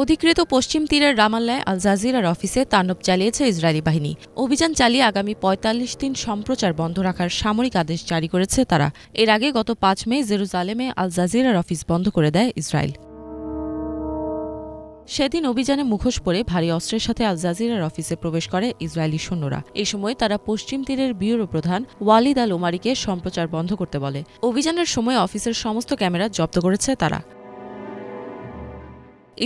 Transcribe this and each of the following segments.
অধিকৃত পশ্চিম তীরের রামাল্লায় আল জাজিরার অফিসে তাণ্ডব চালিয়েছে ইসরায়েলি বাহিনী। অভিযান চালিয়ে আগামী ৪৫ দিন সম্প্রচার বন্ধ রাখার সামরিক আদেশ জারি করেছে তারা। এর আগে গত ৫ মে জেরুজালেমে আল জাজিরার অফিস বন্ধ করে দেয় ইসরায়েল। সেদিন অভিযানে মুখোশ পরে ভারী অস্ত্রের সাথে আল জাজিরার অফিসে প্রবেশ করে ইসরায়েলি সৈন্যরা। এ সময় তারা পশ্চিম তীরের ব্যুরো প্রধান ওয়ালিদ আল ওমারিকে সম্প্রচার বন্ধ করতে বলে। অভিযানের সময় অফিসের সমস্ত ক্যামেরা জব্দ করেছে তারা।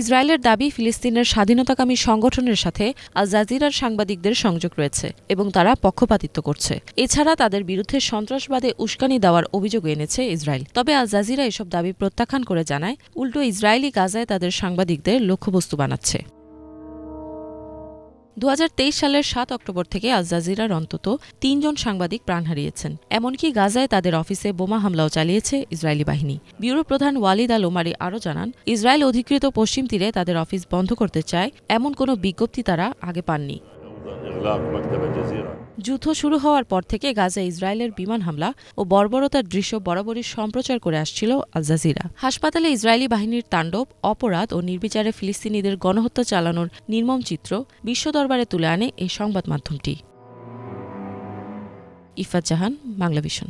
ইসরায়েলের দাবি, ফিলিস্তিনের স্বাধীনতাকামী সংগঠনের সাথে আল জাজিরার সাংবাদিকদের সংযোগ রয়েছে এবং তারা পক্ষপাতিত্ব করছে। এছাড়া তাদের বিরুদ্ধে সন্ত্রাসবাদে উস্কানি দেওয়ার অভিযোগ এনেছে ইসরায়েল। তবে আল জাজিরা এসব দাবি প্রত্যাখ্যান করে জানায়, উল্টো ইসরায়েলি গাজায় তাদের সাংবাদিকদের লক্ষ্যবস্তু বানাচ্ছে। ২০২৩ সালের ৭ অক্টোবর থেকে আল জাজিরার অন্তত ৩ জন সাংবাদিক প্রাণ হারিয়েছেন। এমনকি গাজায় তাদের অফিসে বোমা হামলাও চালিয়েছে ইসরায়েলি বাহিনী। ব্যুরো প্রধান ওয়ালিদ আল ওমারি আরও জানান, ইসরায়েল অধিকৃত পশ্চিম তীরে তাদের অফিস বন্ধ করতে চায় এমন কোনো বিজ্ঞপ্তি তারা আগে পাননি। যুদ্ধ শুরু হওয়ার পর থেকে গাজায় ইসরায়েলের বিমান হামলা ও বর্বরতার দৃশ্য বরাবরই সম্প্রচার করে আসছিল আল জাজিরা। হাসপাতালে ইসরায়েলি বাহিনীর তাণ্ডব, অপরাধ ও নির্বিচারে ফিলিস্তিনিদের গণহত্যা চালানোর নির্মম চিত্র বিশ্ব দরবারে তুলে আনে এই সংবাদ মাধ্যমটি। ইফাত জাহান, বাংলাভিশন।